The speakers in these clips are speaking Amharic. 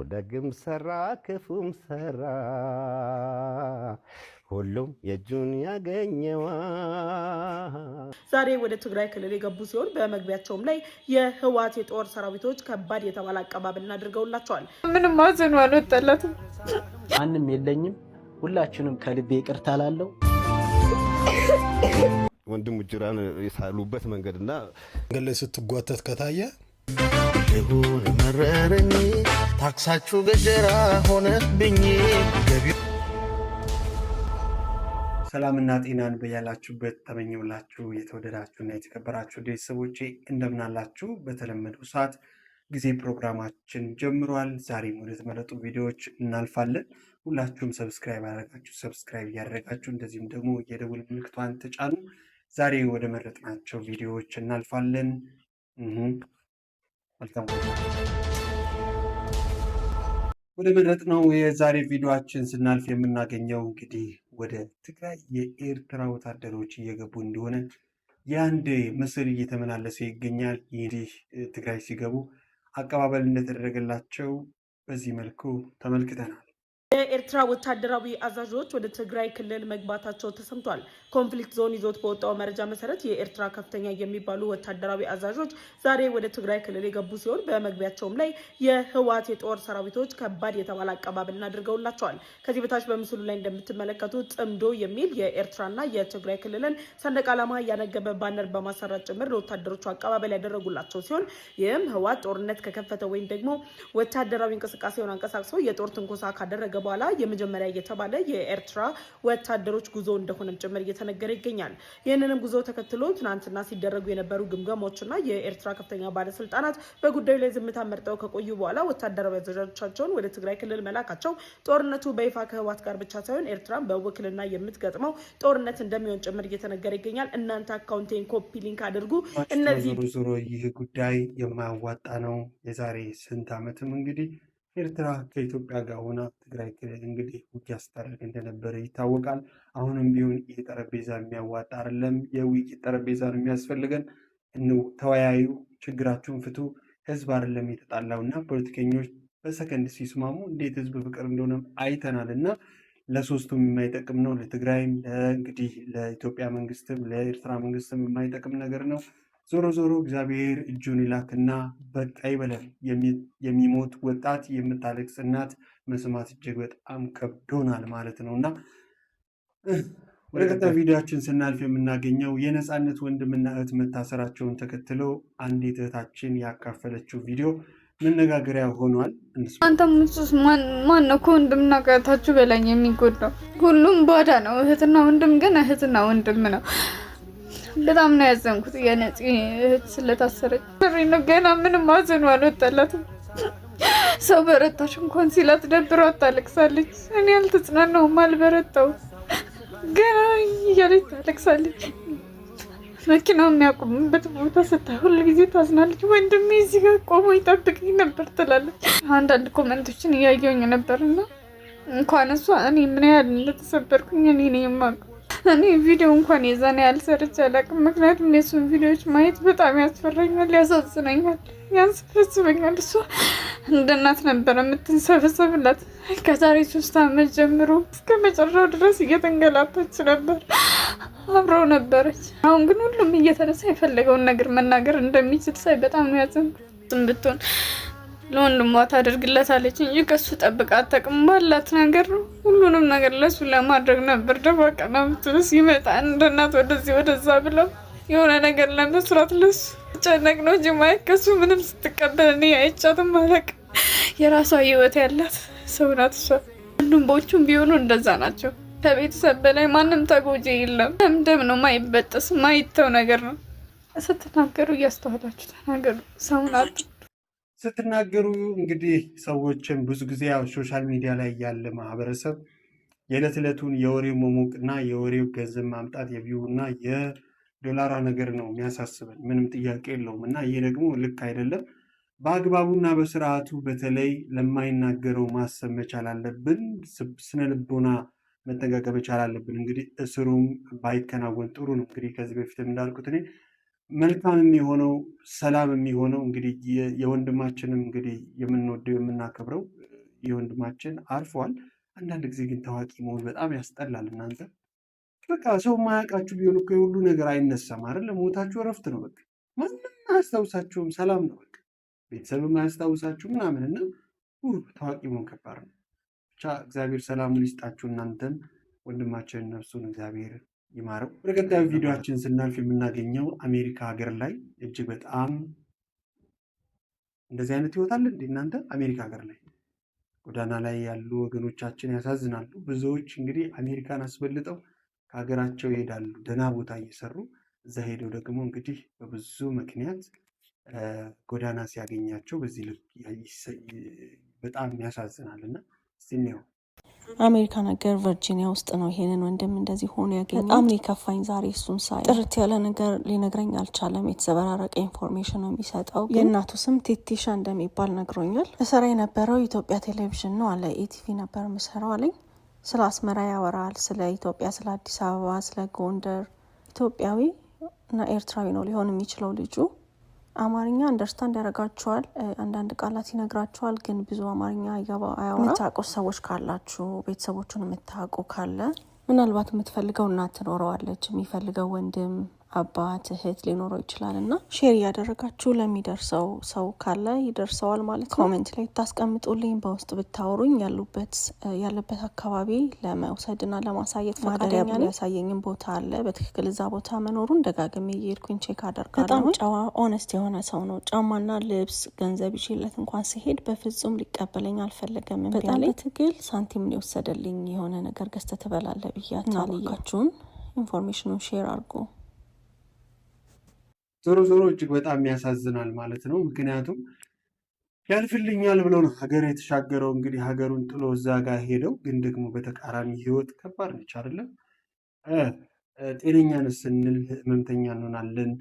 ደግም ሰራ ክፉም ሰራ ሁሉም የእጁን ያገኘዋ። ዛሬ ወደ ትግራይ ክልል የገቡ ሲሆን በመግቢያቸውም ላይ የህወሓት የጦር ሰራዊቶች ከባድ የተባለ አቀባበልን አድርገውላቸዋል። ምንም ማዘኑ አልወጣላትም። ማንም የለኝም። ሁላችንም ከልቤ ይቅርታ ላለው ወንድም ጅራን የሳሉበት መንገድና መንገድ ላይ ስትጓተት ከታየ ይሁን መረረኝ ታክሳችሁ ገጀራ ሆነብኝ። ሰላምና ጤናን በያላችሁበት ተመኘውላችሁ። የተወደዳችሁና የተከበራችሁ ቤተሰቦቼ እንደምናላችሁ። በተለመደው ሰዓት ጊዜ ፕሮግራማችን ጀምሯል። ዛሬም ወደ ተመረጡ ቪዲዮዎች እናልፋለን። ሁላችሁም ሰብስክራይብ እያደረጋችሁ እንደዚሁም ደግሞ የደውል ምልክቷን ተጫኑ። ዛሬ ወደ መረጥናቸው ቪዲዮዎች እናልፋለን። መልካም ወደ መረጥነው የዛሬ ቪዲዮአችን ስናልፍ የምናገኘው እንግዲህ ወደ ትግራይ የኤርትራ ወታደሮች እየገቡ እንደሆነ የአንድ ምስል እየተመላለሰ ይገኛል። ይህ ትግራይ ሲገቡ አቀባበል እንደተደረገላቸው በዚህ መልኩ ተመልክተናል። የኤርትራ ወታደራዊ አዛዦች ወደ ትግራይ ክልል መግባታቸው ተሰምቷል። ኮንፍሊክት ዞን ይዞት በወጣው መረጃ መሰረት የኤርትራ ከፍተኛ የሚባሉ ወታደራዊ አዛዦች ዛሬ ወደ ትግራይ ክልል የገቡ ሲሆን በመግቢያቸውም ላይ የህወሓት የጦር ሰራዊቶች ከባድ የተባለ አቀባበልን አድርገውላቸዋል። ከዚህ በታች በምስሉ ላይ እንደምትመለከቱት ጽምዶ የሚል የኤርትራና የትግራይ ክልልን ሰንደቅ ዓላማ ያነገበ ባነር በማሰራት ጭምር ለወታደሮቹ አቀባበል ያደረጉላቸው ሲሆን ይህም ህወሓት ጦርነት ከከፈተ ወይም ደግሞ ወታደራዊ እንቅስቃሴውን አንቀሳቅሶ የጦር ትንኮሳ ካደረገ በኋላ የመጀመሪያ የተባለ የኤርትራ ወታደሮች ጉዞ እንደሆነም ጭምር እየተነገረ ይገኛል። ይህንንም ጉዞ ተከትሎ ትናንትና ሲደረጉ የነበሩ ግምገማዎችና የኤርትራ ከፍተኛ ባለስልጣናት በጉዳዩ ላይ ዝምታ መርጠው ከቆዩ በኋላ ወታደራዊ አዛዦቻቸውን ወደ ትግራይ ክልል መላካቸው ጦርነቱ በይፋ ከህወሓት ጋር ብቻ ሳይሆን ኤርትራን በውክልና የምትገጥመው ጦርነት እንደሚሆን ጭምር እየተነገረ ይገኛል። እናንተ አካውንቴን ኮፒ ሊንክ አድርጉ። እነዚህ ዞሮ ይህ ጉዳይ የማያዋጣ ነው። የዛሬ ስንት ዓመትም እንግዲህ ኤርትራ ከኢትዮጵያ ጋር ሆና ትግራይ ክልል እንግዲህ ውጊያ ስታደርግ እንደነበረ ይታወቃል። አሁንም ቢሆን ይህ ጠረጴዛ የሚያዋጣ አይደለም። የውይይት ጠረጴዛ ነው የሚያስፈልገን። ተወያዩ፣ ችግራችሁን ፍቱ። ህዝብ አይደለም የተጣላው እና ፖለቲከኞች በሰከንድ ሲስማሙ እንዴት ህዝብ ፍቅር እንደሆነ አይተናል እና ለሶስቱም የማይጠቅም ነው። ለትግራይም እንግዲህ ለኢትዮጵያ መንግስትም ለኤርትራ መንግስትም የማይጠቅም ነገር ነው። ዞሮ ዞሮ እግዚአብሔር እጁን ይላክና በቃ ይበለን። የሚሞት ወጣት የምታለቅስ እናት መስማት እጅግ በጣም ከብዶናል ማለት ነው እና ወደ ቀጣይ ቪዲዮችን ስናልፍ የምናገኘው የነፃነት ወንድምና እህት መታሰራቸውን ተከትሎ አንዲት እህታችን ያካፈለችው ቪዲዮ መነጋገሪያ ሆኗል። አንተ ሙሱስ ማን ነው ከወንድምና ከእህታችሁ በላይ የሚጎዳው? ሁሉም ባዳ ነው። እህትና ወንድም ግን እህትና ወንድም ነው። በጣም ነው ያዘንኩት የነፂ እህት ስለታሰረች። ነው ገና ምንም ማዘኑ አልወጣላትም። ሰው በረታሽ እንኳን ሲላት ደብሯት ታለቅሳለች። እኔ አልተጽናናሁም፣ አልበረታሁም። ገና እያለች ታለቅሳለች። መኪናው የሚያቆምበት ቦታ ስታይ ሁሉ ጊዜ ታዝናለች። ወንድሜ እዚህ ጋር ቆሞ ይጠብቅኝ ነበር ትላለች። አንዳንድ ኮመንቶችን እያየሁኝ ነበርና እንኳን እሷ እኔ ምን ያህል እንደተሰበርኩኝ እኔ ነኝ የማውቀው። እኔ ቪዲዮ እንኳን የዛኔ ያልሰርች አላውቅም። ምክንያቱም የሱን ቪዲዮዎች ማየት በጣም ያስፈራኛል፣ ያሳዝነኛል፣ ያንሰፈስበኛል። እሷ እንደ እናት ነበረ የምትንሰበሰብላት። ከዛሬ 3 ዓመት ጀምሮ እስከ መጨረሻው ድረስ እየተንገላታች ነበር፣ አብረው ነበረች። አሁን ግን ሁሉም እየተነሳ የፈለገውን ነገር መናገር እንደሚችል ሳይ በጣም ነው ያዘንኩት። ብትሆን ለወንድሟ ታደርግለታለች እንጂ ከሱ ጠብቃ አታውቅም። ባላት ነገር ነው ሁሉንም ነገር ለሱ ለማድረግ ነበር ደፋ ቀና የምትለው። ሲመጣ እንደ እናት ወደዚህ ወደዛ ብለው የሆነ ነገር ለመስራት ለሱ ጨነቅ ነው እንጂ ማየት ከሱ ምንም ስትቀበል እኔ አይቻትም አላውቅም። የራሷ ህይወት ያላት ሰው ናት እሷ። ወንድሞቹም ቢሆኑ እንደዛ ናቸው። ከቤተሰብ በላይ ማንም ተጎጂ የለም። ደም ነው ማይበጠስ ማይተው ነገር ነው። ስትናገሩ እያስተዋላችሁ ተናገሩ። ሰው ናት ስትናገሩ እንግዲህ ሰዎችን ብዙ ጊዜ ያው ሶሻል ሚዲያ ላይ ያለ ማህበረሰብ የዕለት ዕለቱን የወሬው መሞቅና የወሬው ገንዘብ ማምጣት የቪው እና የዶላራ ነገር ነው የሚያሳስበን፣ ምንም ጥያቄ የለውም። እና ይህ ደግሞ ልክ አይደለም። በአግባቡና በስርዓቱ በተለይ ለማይናገረው ማሰብ መቻል አለብን። ስነ ልቦና መጠንቀቅ መቻል አለብን። እንግዲህ እስሩም ባይከናወን ጥሩ ነው። እንግዲህ ከዚህ በፊት እንዳልኩት እኔ መልካም የሚሆነው ሰላም የሚሆነው እንግዲህ የወንድማችንም እንግዲህ የምንወደው የምናከብረው የወንድማችን አርፏል። አንዳንድ ጊዜ ግን ታዋቂ መሆን በጣም ያስጠላል። እናንተ በቃ ሰው ማያውቃችሁ ቢሆን እኮ የሁሉ ነገር አይነሳም አይደል? ሞታችሁ እረፍት ነው። በቃ ማንም አያስታውሳችሁም፣ ሰላም ነው። በቃ ቤተሰብም አያስታውሳችሁ ምናምን እና ታዋቂ መሆን ከባድ ነው። ብቻ እግዚአብሔር ሰላሙን ይስጣችሁ። እናንተም ወንድማችን ነፍሱን እግዚአብሔር ይማረው። ወደ ቀጣዩ ቪዲዮችን ስናልፍ የምናገኘው አሜሪካ ሀገር ላይ እጅግ በጣም እንደዚህ አይነት ህይወት አለ እንዴ እናንተ? አሜሪካ ሀገር ላይ ጎዳና ላይ ያሉ ወገኖቻችን ያሳዝናሉ። ብዙዎች እንግዲህ አሜሪካን አስበልጠው ከሀገራቸው ይሄዳሉ ደህና ቦታ እየሰሩ እዛ ሄደው ደግሞ እንግዲህ በብዙ ምክንያት ጎዳና ሲያገኛቸው በዚህ ልክ በጣም ያሳዝናል። እና እስቲ እንየው። አሜሪካ ነገር ቨርጂኒያ ውስጥ ነው ይሄንን ወንድም እንደዚህ ሆኖ ያገኘው። በጣም ሊከፋኝ ዛሬ እሱን ሳይ ጥርት ያለ ነገር ሊነግረኝ አልቻለም። የተዘበራረቀ ኢንፎርሜሽን ነው የሚሰጠው። የእናቱ ስም ቴቲሻ እንደሚባል ነግሮኛል። እሰራ የነበረው ኢትዮጵያ ቴሌቪዥን ነው አለ። ኢቲቪ ነበር ምሰራው አለኝ። ስለ አስመራ ያወራል፣ ስለ ኢትዮጵያ፣ ስለ አዲስ አበባ፣ ስለ ጎንደር። ኢትዮጵያዊ እና ኤርትራዊ ነው ሊሆን የሚችለው ልጁ። አማርኛ አንደርስታንድ ያደርጋቸዋል፣ አንዳንድ ቃላት ይነግራቸዋል፣ ግን ብዙ አማርኛ አያወራ። የምታውቁ ሰዎች ካላችሁ ቤተሰቦቹን የምታውቁ ካለ ምናልባት የምትፈልገው እናት ትኖረዋለች፣ የሚፈልገው ወንድም አባት እህት ሊኖረው ይችላል። እና ሼር እያደረጋችሁ ለሚደርሰው ሰው ካለ ይደርሰዋል ማለት ነው። ኮሜንት ላይ ታስቀምጡልኝ፣ በውስጥ ብታወሩኝ ያለበት አካባቢ ለመውሰድና ለማሳየት ፈቃደኛ ነኝ። ያሳየኝም ቦታ አለ። በትክክል እዛ ቦታ መኖሩን ደጋግሜ እየሄድኩኝ ቼክ አደርጋለሁ። በጣም ጨዋ ኦነስት የሆነ ሰው ነው። ጫማና ልብስ ገንዘብ ይዤለት እንኳን ሲሄድ በፍጹም ሊቀበለኝ አልፈለገም። በጣም በትግል ሳንቲም ነው የወሰደልኝ። የሆነ ነገር ገዝተህ ትበላለህ ብያችሁን ኢንፎርሜሽኑን ሼር አድርጉ። ዞሮ ዞሮ እጅግ በጣም ያሳዝናል ማለት ነው። ምክንያቱም ያልፍልኛል ብሎ ነው ሀገር የተሻገረው። እንግዲህ ሀገሩን ጥሎ እዛ ጋር ሄደው፣ ግን ደግሞ በተቃራኒ ህይወት ከባድ ነች አይደለም። ጤነኛ ነን ስንል ህመምተኛ እንሆናለን፣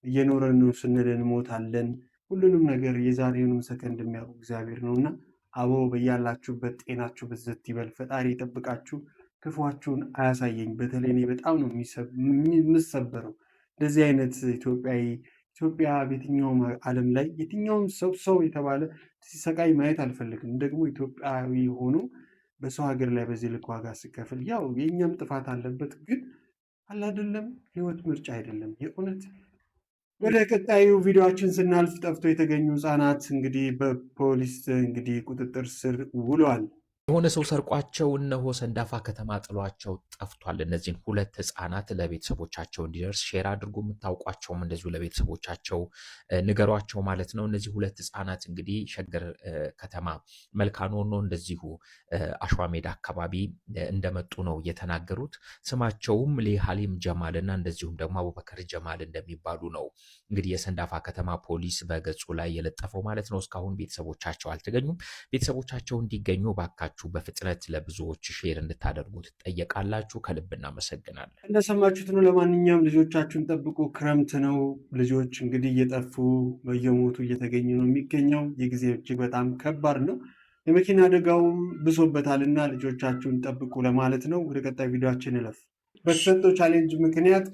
እየኖረን ነው ስንል እንሞታለን። ሁሉንም ነገር የዛሬውንም ሰከንድ የሚያውቁ እግዚአብሔር ነው እና አቦ በያላችሁበት ጤናችሁ ብዝት ይበል፣ ፈጣሪ ይጠብቃችሁ፣ ክፉአችሁን አያሳየኝ። በተለይ እኔ በጣም ነው የምሰበረው እንደዚህ አይነት ኢትዮጵያ በየትኛውም ዓለም ላይ የትኛውም ሰው የተባለ ሲሰቃይ ማየት አልፈልግም። ደግሞ ኢትዮጵያዊ ሆኖ በሰው ሀገር ላይ በዚህ ልክ ዋጋ ሲከፍል ያው የእኛም ጥፋት አለበት፣ ግን አላደለም ህይወት ምርጫ አይደለም የእውነት። ወደ ቀጣዩ ቪዲዮችን ስናልፍ ጠፍቶ የተገኙ ህጻናት እንግዲህ በፖሊስ እንግዲህ ቁጥጥር ስር ውለዋል። የሆነ ሰው ሰርቋቸው እነሆ ሰንዳፋ ከተማ ጥሏቸው ጠፍቷል። እነዚህን ሁለት ህፃናት ለቤተሰቦቻቸው እንዲደርስ ሼር አድርጎ፣ የምታውቋቸውም እንደዚሁ ለቤተሰቦቻቸው ንገሯቸው ማለት ነው። እነዚህ ሁለት ህፃናት እንግዲህ ሸገር ከተማ መልካኖኖ እንደዚሁ አሸዋ ሜዳ አካባቢ እንደመጡ ነው የተናገሩት። ስማቸውም ሌሃሊም ጀማል እና እንደዚሁም ደግሞ አቡበከር ጀማል እንደሚባሉ ነው እንግዲህ የሰንዳፋ ከተማ ፖሊስ በገጹ ላይ የለጠፈው ማለት ነው። እስካሁን ቤተሰቦቻቸው አልተገኙም። ቤተሰቦቻቸው እንዲገኙ ባካችሁ በፍጥነት ለብዙዎች ሼር እንድታደርጉ ትጠየቃላችሁ። ከልብ እናመሰግናለን። እንደሰማችሁት ነው። ለማንኛውም ልጆቻችሁን ጠብቁ። ክረምት ነው። ልጆች እንግዲህ እየጠፉ በየሞቱ እየተገኙ ነው የሚገኘው። የጊዜ እጅግ በጣም ከባድ ነው። የመኪና አደጋውም ብሶበታልና ልጆቻችሁን ጠብቁ ለማለት ነው። ወደ ቀጣይ ቪዲዮችን እለፍ። በተሰጠው ቻሌንጅ ምክንያት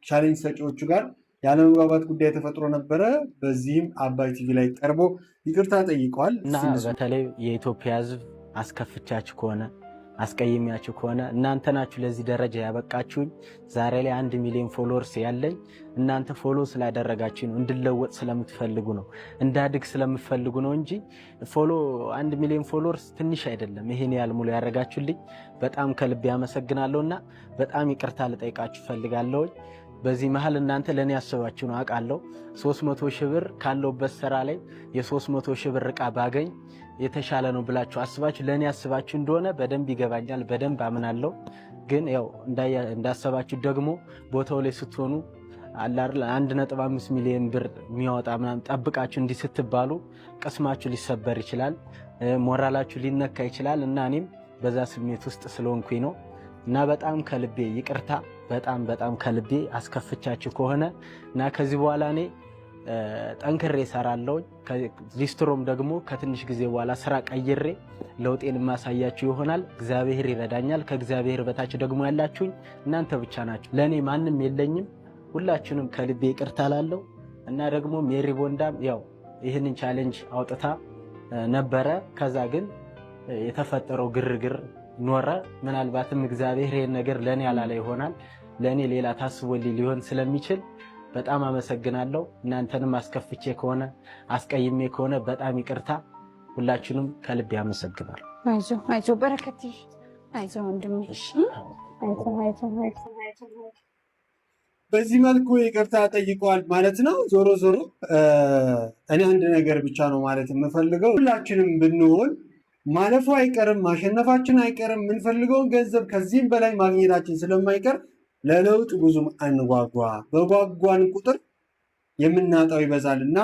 ቻሌንጅ ሰጪዎቹ ጋር ያለመግባባት ጉዳይ ተፈጥሮ ነበረ። በዚህም አባይ ቲቪ ላይ ቀርቦ ይቅርታ ጠይቀዋል። እና በተለይ የኢትዮጵያ ሕዝብ አስከፍቻችሁ ከሆነ አስቀይሚያችሁ ከሆነ እናንተ ናችሁ ለዚህ ደረጃ ያበቃችሁኝ። ዛሬ ላይ 1 ሚሊዮን ፎሎወርስ ያለኝ እናንተ ፎሎ ስላደረጋችሁ ነው። እንድለወጥ ስለምትፈልጉ ነው፣ እንዳድግ ስለምትፈልጉ ነው እንጂ 1 ሚሊዮን ፎሎወርስ ትንሽ አይደለም። ይሄን ያህል ሙሉ ያደረጋችሁልኝ በጣም ከልብ ያመሰግናለሁና በጣም ይቅርታ ልጠይቃችሁ ፈልጋለሁ። በዚህ መሃል እናንተ ለኔ ያስባችሁ ነው አውቃለሁ። 300 ሺህ ብር ካለውበት ስራ ላይ የ300 ሺህ ብር ዕቃ ባገኝ የተሻለ ነው ብላችሁ አስባችሁ ለኔ ያስባችሁ እንደሆነ በደንብ ይገባኛል፣ በደንብ አምናለሁ። ግን ያው እንዳሰባችሁ ደግሞ ቦታው ላይ ስትሆኑ አላር 1.5 ሚሊዮን ብር የሚያወጣ ምናምን ጠብቃችሁ እንዲህ ስትባሉ ቅስማችሁ ሊሰበር ይችላል፣ ሞራላችሁ ሊነካ ይችላል እና እኔም በዛ ስሜት ውስጥ ስለሆንኩኝ ነው እና በጣም ከልቤ ይቅርታ፣ በጣም ከልቤ አስከፍቻችሁ ከሆነ እና ከዚህ በኋላ እኔ ጠንክሬ እሰራለሁ። ሊስትሮም ደግሞ ከትንሽ ጊዜ በኋላ ስራ ቀይሬ ለውጤን ማሳያችሁ ይሆናል። እግዚአብሔር ይረዳኛል። ከእግዚአብሔር በታች ደግሞ ያላችሁኝ እናንተ ብቻ ናችሁ። ለኔ ማንም የለኝም። ሁላችሁንም ከልቤ ይቅርታ ላለው እና ደግሞ ሜሪ ቦንዳም ያው ይህንን ቻሌንጅ አውጥታ ነበረ። ከዛ ግን የተፈጠረው ግርግር ኖረ። ምናልባትም እግዚአብሔር ይሄን ነገር ለኔ ያላለ ይሆናል፣ ለኔ ሌላ ታስቦልኝ ሊሆን ስለሚችል በጣም አመሰግናለሁ። እናንተንም አስከፍቼ ከሆነ አስቀይሜ ከሆነ በጣም ይቅርታ። ሁላችሁንም ከልብ ያመሰግናል። አይዞ በረከት አይዞ ወንድሜ። በዚህ መልኩ ይቅርታ ጠይቀዋል ማለት ነው። ዞሮ ዞሮ እኔ አንድ ነገር ብቻ ነው ማለት የምፈልገው፣ ሁላችንም ብንሆን ማለፉ አይቀርም፣ ማሸነፋችን አይቀርም። የምንፈልገውን ገንዘብ ከዚህም በላይ ማግኘታችን ስለማይቀር ለለውጥ ብዙም አንጓጓ። በጓጓን ቁጥር የምናጣው ይበዛልና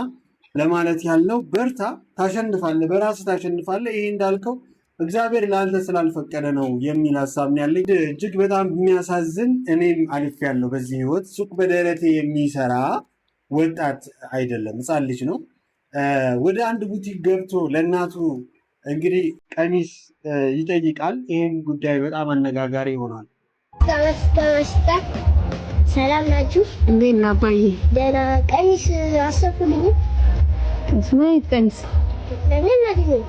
ለማለት ያልነው በርታ፣ ታሸንፋለህ፣ በራስህ ታሸንፋለህ። ይሄ እንዳልከው እግዚአብሔር ለአንተ ስላልፈቀደ ነው የሚል ሀሳብ ነው ያለኝ። እጅግ በጣም የሚያሳዝን እኔም አልፌያለሁ በዚህ ህይወት። ሱቅ በደረቴ የሚሰራ ወጣት አይደለም፣ ህፃን ልጅ ነው። ወደ አንድ ቡቲክ ገብቶ ለእናቱ እንግዲህ ቀሚስ ይጠይቃል። ይህም ጉዳይ በጣም አነጋጋሪ ይሆናል። ሰላም ናችሁ? እንዴት ነህ አባዬ? ደህና። ቀሚስ አሰፉልኝ። ምን ቀሚስ? ለምን ነው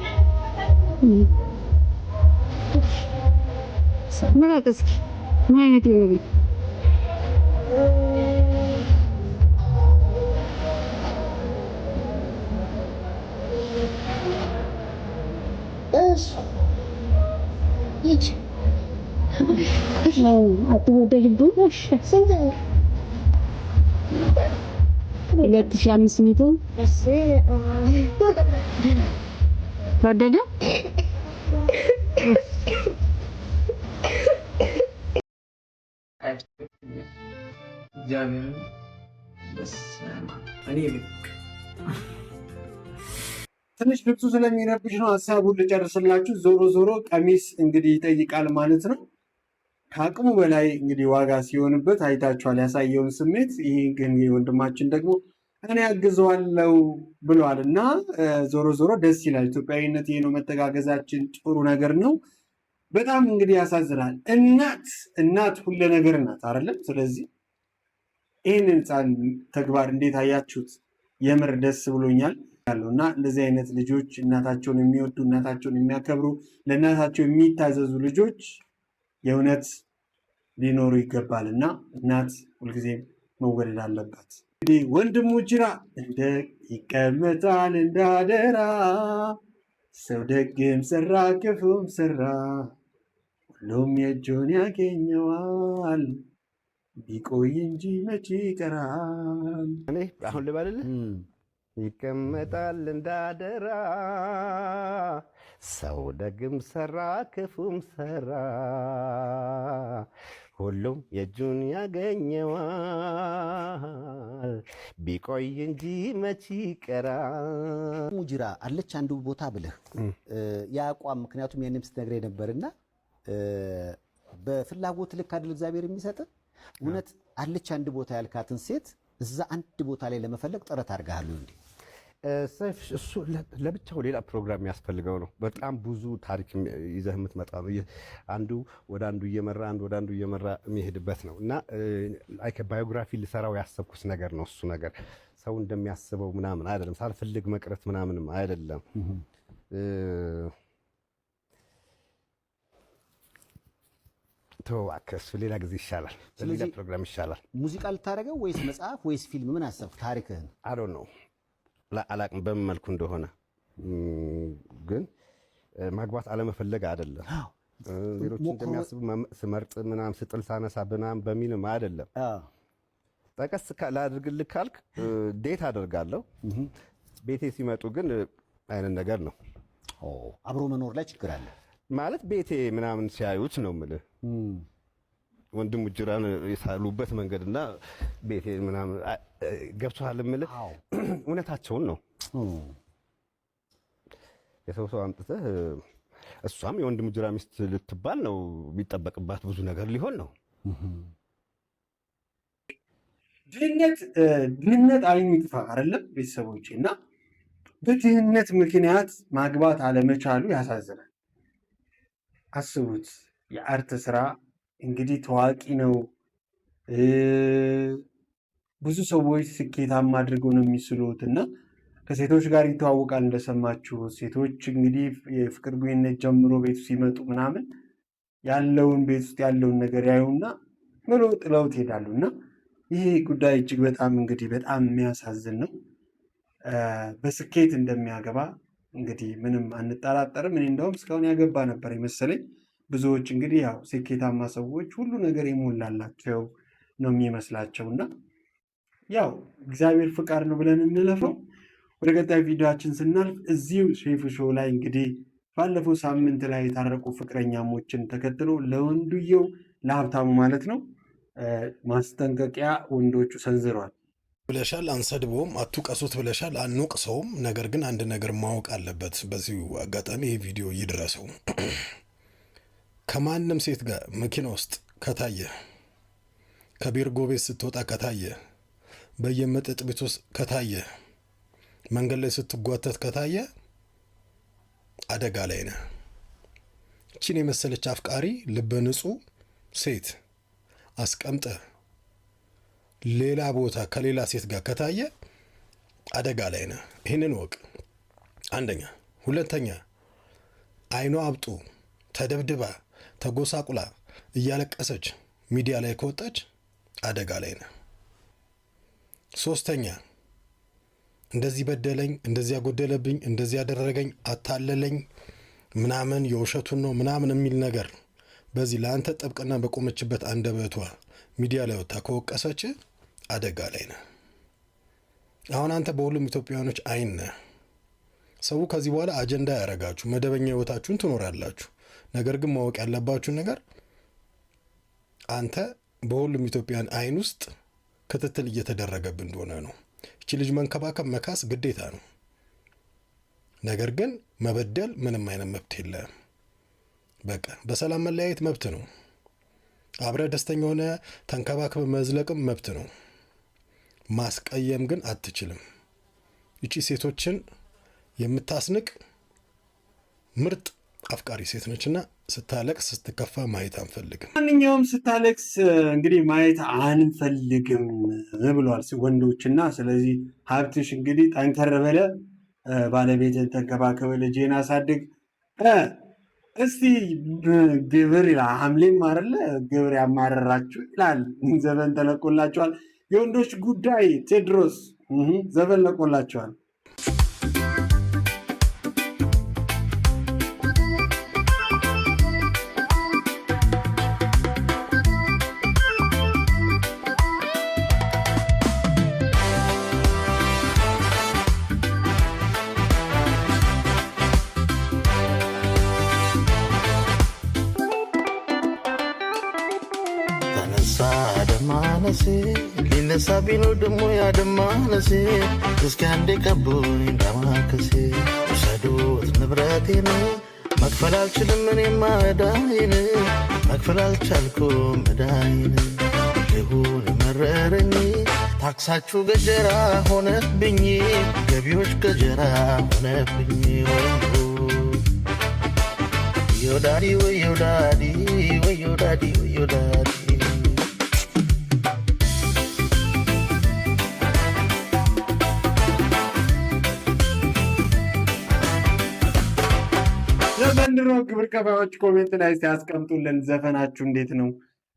ምራቅስ ምን አይነት ነው? ይች አትወደድብኝ? ስንት ነው? 2500 ወደደ? ትንሽ ልብሱ ስለሚረብሽ ነው ሀሳቡን ልጨርስላችሁ። ዞሮ ዞሮ ቀሚስ እንግዲህ ይጠይቃል ማለት ነው። ከአቅሙ በላይ እንግዲህ ዋጋ ሲሆንበት አይታችኋል ያሳየውን ስሜት። ይሄ ግን ወንድማችን ደግሞ እኔ ያግዘዋለው ብሏል እና ዞሮ ዞሮ ደስ ይላል። ኢትዮጵያዊነት ይሄ ነው፣ መተጋገዛችን ጥሩ ነገር ነው። በጣም እንግዲህ ያሳዝናል። እናት ሁለ ነገር እናት አይደለም። ስለዚህ ይህንን ህፃን ተግባር እንዴት አያችሁት? የምር ደስ ብሎኛል ያለው እና እንደዚህ አይነት ልጆች እናታቸውን የሚወዱ እናታቸውን የሚያከብሩ ለእናታቸው የሚታዘዙ ልጆች የእውነት ሊኖሩ ይገባል እና እናት ሁልጊዜም መወደድ አለባት። እንግዲህ ወንድሙ ጅራ እንደ ይቀመጣል እንዳደራ ሰው ደግም ሰራ ክፉም ሰራ ሁሉም የእጁን ያገኘዋል ቢቆይ እንጂ መቼ ይቀራል። እኔ አሁን ልበልልህ ይቀመጣል እንዳደራ ሰው ደግም ሰራ ክፉም ሰራ ሁሉም የእጁን ያገኘዋል ቢቆይ እንጂ መቼ ይቀራል። ሙጅራ አለች አንዱ ቦታ ብለህ የአቋም ምክንያቱም የኔም ስትነግረኝ ነበርና በፍላጎት ልክ አይደል እግዚአብሔር የሚሰጥ እውነት አለች አንድ ቦታ ያልካትን ሴት እዛ አንድ ቦታ ላይ ለመፈለግ ጥረት አድርገሃል እንዴ? እሱ ለብቻው ሌላ ፕሮግራም ያስፈልገው ነው። በጣም ብዙ ታሪክ ይዘህ የምትመጣ ነው። አንዱ ወደ አንዱ እየመራ አንዱ ወደ አንዱ እየመራ የሚሄድበት ነው እና ባዮግራፊ ልሰራው ያሰብኩት ነገር ነው። እሱ ነገር ሰው እንደሚያስበው ምናምን አይደለም። ሳልፈልግ መቅረት ምናምንም አይደለም። ተዋከስ ሌላ ጊዜ ይሻላል። ሌላ ፕሮግራም ይሻላል። ሙዚቃ ልታደርገው ወይስ መጽሐፍ ወይስ ፊልም? ምን አሰብክ? ታሪክህን አይ ዶንት ኖ አላቅም በምን መልኩ እንደሆነ ግን ማግባት አለመፈለግ አይደለም። ሌሎች እንደሚያስቡ ስመርጥ ምናምን ስጥል ሳነሳ ምናምን በሚልም አይደለም። ጠቀስ ላድርግልህ ካልክ ዴት አደርጋለሁ። ቤቴ ሲመጡ ግን አይነት ነገር ነው። አብሮ መኖር ላይ ችግር አለ ማለት ቤቴ ምናምን ሲያዩት ነው የምልህ። ወንድሙ ጅራን የሳሉበት መንገድና ቤቴ ምናምን ገብቶሃል የምልህ እውነታቸውን ነው። የሰው አምጥተህ እሷም የወንድሙ ጅራ ሚስት ልትባል ነው የሚጠበቅባት። ብዙ ነገር ሊሆን ነው። ድህነት አይኑ ይጥፋ አይደለም ቤተሰቦቼ። እና በድህነት ምክንያት ማግባት አለመቻሉ ያሳዝናል። አስቡት፣ የአርት ስራ እንግዲህ ታዋቂ ነው። ብዙ ሰዎች ስኬታማ አድርገው ነው የሚስሉት እና ከሴቶች ጋር ይተዋወቃል። እንደሰማችሁ ሴቶች እንግዲህ የፍቅር ግንኙነት ጀምሮ ቤቱ ሲመጡ ምናምን ያለውን ቤት ውስጥ ያለውን ነገር ያዩና ምሎ ጥለውት ይሄዳሉ። እና ይሄ ጉዳይ እጅግ በጣም እንግዲህ በጣም የሚያሳዝን ነው። በስኬት እንደሚያገባ እንግዲህ ምንም አንጠራጠርም። እኔ እንደውም እስካሁን ያገባ ነበር የመሰለኝ። ብዙዎች እንግዲህ ያው ስኬታማ ሰዎች ሁሉ ነገር የሞላላቸው ነው የሚመስላቸው እና ያው እግዚአብሔር ፍቃድ ነው ብለን እንለፈው። ወደ ቀጣይ ቪዲዮአችን ስናልፍ እዚሁ ሼፉ ሾው ላይ እንግዲህ ባለፈው ሳምንት ላይ የታረቁ ፍቅረኛሞችን ተከትሎ ለወንዱየው ለሀብታሙ ማለት ነው ማስጠንቀቂያ ወንዶቹ ሰንዝረዋል። ብለሻል፣ አንሰድበውም፣ አትውቀሱት ብለሻል፣ አንውቅሰውም። ነገር ግን አንድ ነገር ማወቅ አለበት። በዚሁ አጋጣሚ ይህ ቪዲዮ ይድረሰው። ከማንም ሴት ጋር መኪና ውስጥ ከታየ፣ ከቤርጎ ቤት ስትወጣ ከታየ፣ በየመጠጥ ቤት ውስጥ ከታየ፣ መንገድ ላይ ስትጓተት ከታየ አደጋ ላይ ነህ። እቺን የመሰለች አፍቃሪ ልበ ንጹህ ሴት አስቀምጠ ሌላ ቦታ ከሌላ ሴት ጋር ከታየ አደጋ ላይ ነህ። ይህንን ወቅ። አንደኛ። ሁለተኛ፣ አይኗ አብጡ ተደብድባ ተጎሳቁላ እያለቀሰች ሚዲያ ላይ ከወጣች አደጋ ላይ ነህ። ሶስተኛ፣ እንደዚህ በደለኝ፣ እንደዚህ ያጎደለብኝ፣ እንደዚህ ያደረገኝ፣ አታለለኝ ምናምን የውሸቱን ነው ምናምን የሚል ነገር በዚህ ለአንተ ጠብቅና በቆመችበት አንደበቷ ሚዲያ ላይ ወጣ ከወቀሰች አደጋ ላይ ነህ። አሁን አንተ በሁሉም ኢትዮጵያውያኖች አይን ነህ። ሰው ከዚህ በኋላ አጀንዳ ያደረጋችሁ መደበኛ ህይወታችሁን ትኖራላችሁ። ነገር ግን ማወቅ ያለባችሁ ነገር አንተ በሁሉም ኢትዮጵያውያን አይን ውስጥ ክትትል እየተደረገብህ እንደሆነ ነው። እቺ ልጅ መንከባከብ መካስ ግዴታ ነው። ነገር ግን መበደል ምንም አይነት መብት የለም። በቃ በሰላም መለያየት መብት ነው። አብረ ደስተኛ ሆነ ተንከባክበ መዝለቅም መብት ነው። ማስቀየም ግን አትችልም። እቺ ሴቶችን የምታስንቅ ምርጥ አፍቃሪ ሴት ነችና ስታለቅስ ስትከፋ ማየት አንፈልግም። ማንኛውም ስታለቅስ እንግዲህ ማየት አንፈልግም ብለዋል ወንዶችና። ስለዚህ ሀብትሽ እንግዲህ ጠንከር በለ፣ ባለቤትን ተንከባከበ፣ ልጄን አሳድግ። እስቲ ግብር ይላል ሐምሌም አይደለ ግብር ያማረራችሁ ይላል ዘበን ተለቆላችኋል። የወንዶች ጉዳይ ቴድሮስ ዘበን ለቆላችኋል። ሊነሳ ቢኖ ደሞ ያደማነሴ እስኪ አንዴ ቀቡኝ ዳማከሴ ውሰዱት ንብረቴን መክፈል አልችልም እኔማ ዕዳዬን መክፈል አልቻልኩም ዕዳዬን ይሁን መረረኝ ታክሳችሁ ገጀራ ሆነብኝ ገቢዎች ገጀራ ሆነብኝ ወዮዳዲ ወዮዳዲ ወዮዳዲ ወዮዳዲ ዘንድሮ ግብር ከፋዮች ኮሜንት ላይ ሲያስቀምጡልን ዘፈናችሁ እንዴት ነው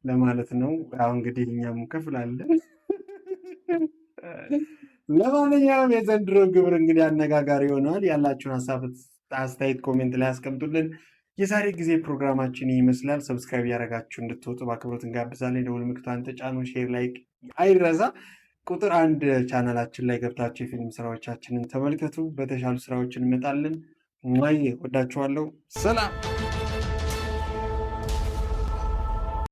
ለማለት ነው። አሁን እንግዲህ እኛም እንከፍላለን። ለማንኛውም የዘንድሮ ግብር እንግዲህ አነጋጋሪ ሆኗል። ያላችሁን ሀሳብ አስተያየት ኮሜንት ላይ ያስቀምጡልን። የዛሬ ጊዜ ፕሮግራማችን ይመስላል። ሰብስክራይብ ያደረጋችሁ እንድትወጡ በአክብሮት እንጋብዛለን። ደወል ምልክቱን ተጫኑ። ሼር ላይክ አይረሳ። ቁጥር 1 ቻናላችን ላይ ገብታችሁ የፊልም ስራዎቻችንን ተመልከቱ። በተሻሉ ስራዎች እንመጣለን። ማየ ወዳችኋለሁ። ሰላም